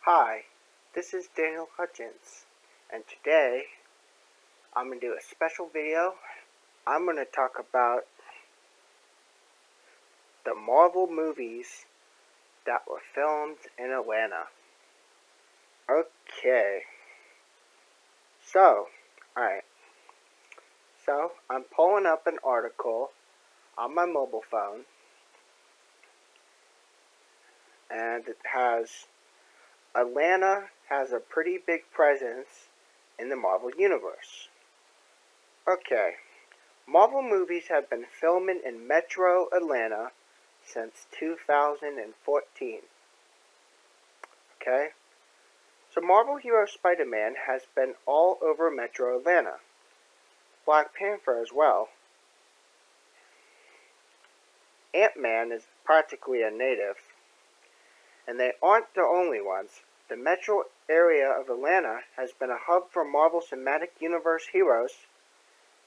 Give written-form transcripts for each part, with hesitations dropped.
Hi, this is Daniel Hutchins, and today I'm going to do a special video. I'm going to talk about the Marvel movies that were filmed in Atlanta. Okay, alright, I'm pulling up an article on my mobile phone, and it has Atlanta has a pretty big presence in the Marvel Universe. Okay, Marvel movies have been filming in Metro Atlanta since 2014. Okay? So Marvel hero Spider-Man has been all over Metro Atlanta. Black Panther as well. Ant-Man is practically a native. And they aren't the only ones. The metro area of Atlanta has been a hub for Marvel Cinematic Universe heroes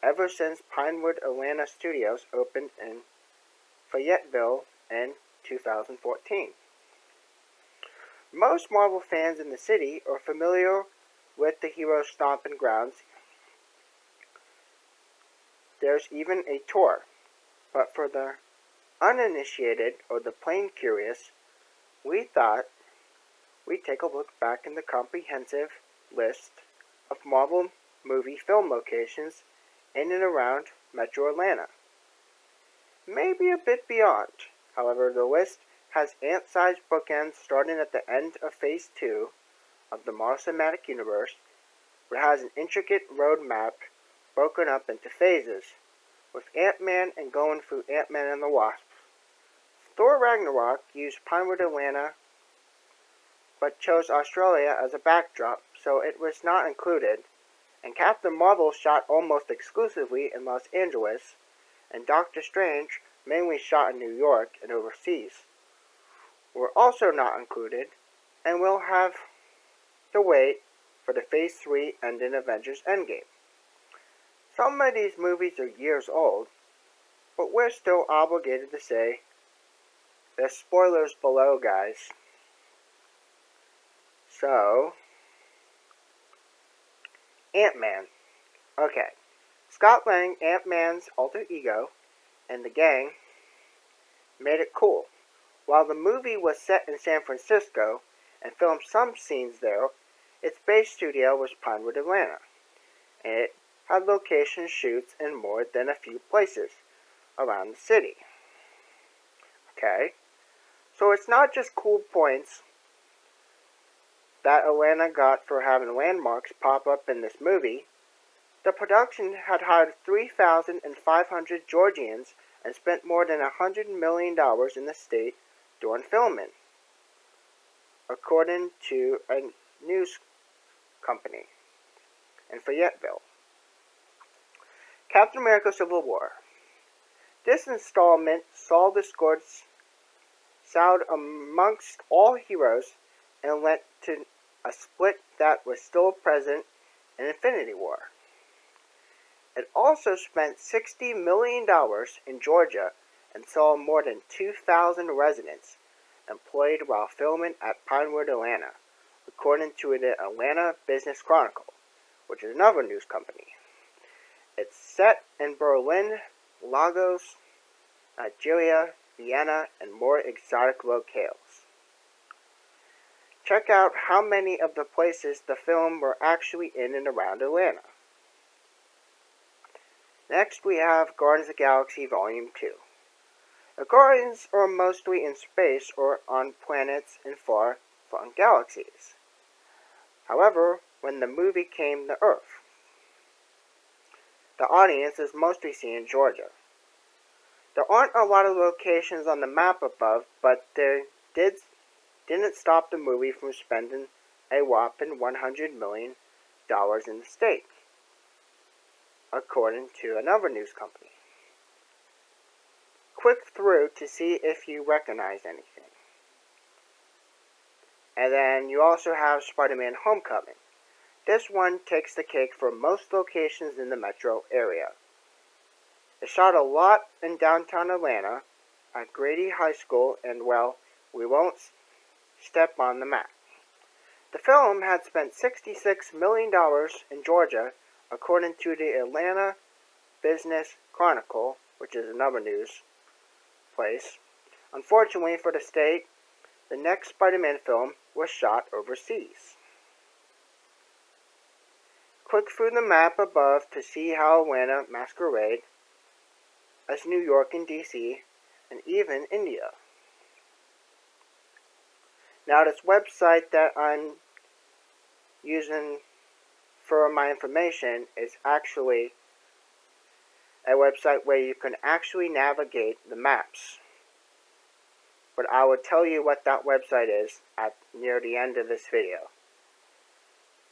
ever since Pinewood Atlanta Studios opened in Fayetteville in 2014. Most Marvel fans in the city are familiar with the heroes' stomping grounds. There's even a tour, but for the uninitiated or the plain curious, we thought we'd take a look back in the comprehensive list of Marvel movie film locations in and around Metro Atlanta. Maybe a bit beyond. However, the list has ant-sized bookends starting at the end of Phase 2 of the Marvel Cinematic Universe, where it has an intricate road map broken up into phases, with Ant-Man and going through Ant-Man and the Wasp. Thor Ragnarok used Pinewood Atlanta, but chose Australia as a backdrop, so it was not included, and Captain Marvel shot almost exclusively in Los Angeles, and Doctor Strange mainly shot in New York and overseas. Were also not included, and will have to wait for the Phase 3 and in Avengers Endgame. Some of these movies are years old, but we're still obligated to say there's spoilers below, guys. So, Ant-Man. Okay, Scott Lang, Ant-Man's alter ego, and the gang made it cool. While the movie was set in San Francisco and filmed some scenes there, its base studio was Pinewood, Atlanta, and it had location shoots in more than a few places around the city. Okay, so it's not just cool points that Atlanta got for having landmarks pop up in this movie. The production had hired 3,500 Georgians and spent more than $100 million in the state during filming, according to a news company in Fayetteville. Captain America Civil War. This installment saw the discords sound amongst all heroes and led to a split that was still present in Infinity War. It also spent $60 million in Georgia and saw more than 2,000 residents employed while filming at Pinewood, Atlanta, according to the Atlanta Business Chronicle, which is another news company. It's set in Berlin, Lagos, Nigeria, Vienna, and more exotic locales. Check out how many of the places the film were actually in and around Atlanta. Next we have Guardians of the Galaxy Volume 2. The Guardians are mostly in space or on planets in far-flung galaxies. However, when the movie came to Earth, the audience is mostly seen in Georgia. There aren't a lot of locations on the map above, but they didn't stop the movie from spending a whopping $100 million in the state, according to another news company. Click through to see if you recognize anything. And then you also have Spider-Man Homecoming. This one takes the cake for most locations in the metro area. It shot a lot in downtown Atlanta, at Grady High School, and well, we won't step on the map. The film had spent $66 million in Georgia, according to the Atlanta Business Chronicle, which is another news place. Unfortunately for the state, the next Spider-Man film was shot overseas. Click through the map above to see how Atlanta masquerade as New York and DC, and even India. Now this website that I'm using for my information is actually a website where you can actually navigate the maps. But I will tell you what that website is near the end of this video.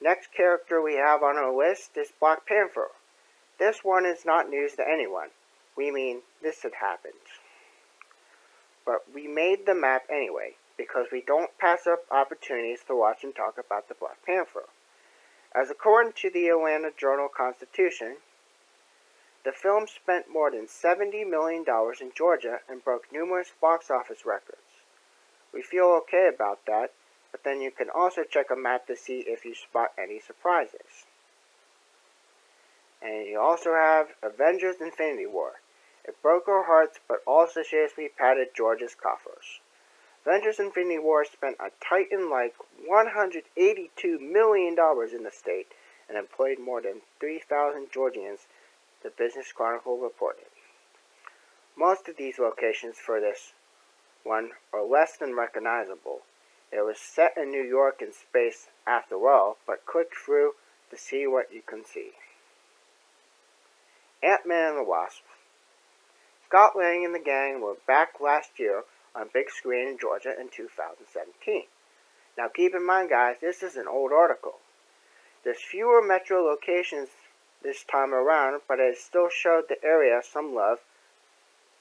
Next character we have on our list is Black Panther. This one is not news to anyone. We mean this had happened. But we made the map anyway, because we don't pass up opportunities to watch and talk about the Black Panther. As according to the Atlanta Journal-Constitution, the film spent more than $70 million in Georgia and broke numerous box office records. We feel okay about that, but then you can also check a map to see if you spot any surprises. And you also have Avengers Infinity War. It broke our hearts, but also seriously patted Georgia's coffers. Avengers Infinity War spent a titan-like $182 million in the state and employed more than 3,000 Georgians, the Business Chronicle reported. Most of these locations for this one are less than recognizable. It was set in New York in space after all, but click through to see what you can see. Ant-Man and the Wasp. Scott Lang and the gang were back last year on big screen in Georgia in 2017. Now keep in mind guys, this is an old article. There's fewer metro locations this time around, but it still showed the area some love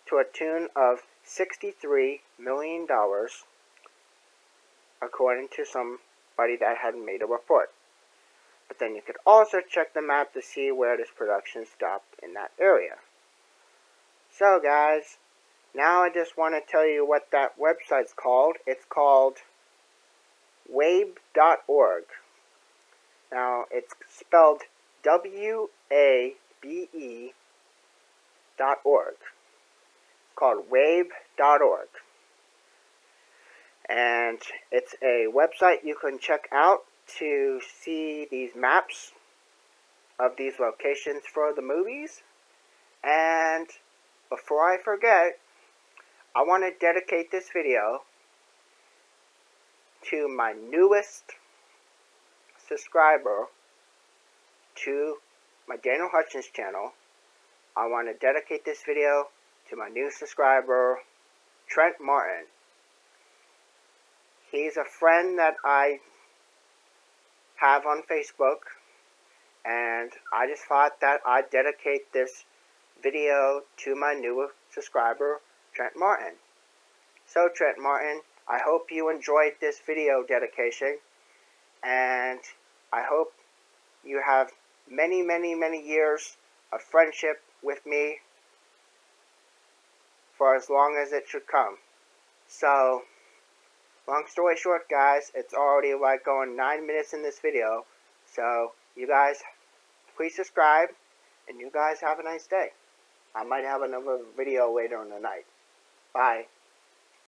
to a tune of $63 million, according to somebody that had made a report. But then you could also check the map to see where this production stopped in that area. So guys, now I just want to tell you what that website's called. It's called wabe.org. Now, it's spelled WABE.org. It's called wabe.org. And it's a website you can check out to see these maps of these locations for the movies. And before I forget, I want to dedicate this video to my newest subscriber to my Daniel Hutchins channel. I want to dedicate this video to my new subscriber, Trent Martin. He's a friend that I have on Facebook, and I just thought that I'd dedicate this video to my new subscriber, Trent Martin. So Trent Martin, I hope you enjoyed this video dedication, and I hope you have many, many, many years of friendship with me for as long as it should come. So, long story short guys, it's already like going 9 minutes in this video, so you guys please subscribe, and you guys have a nice day. I might have another video later in the night. Bye.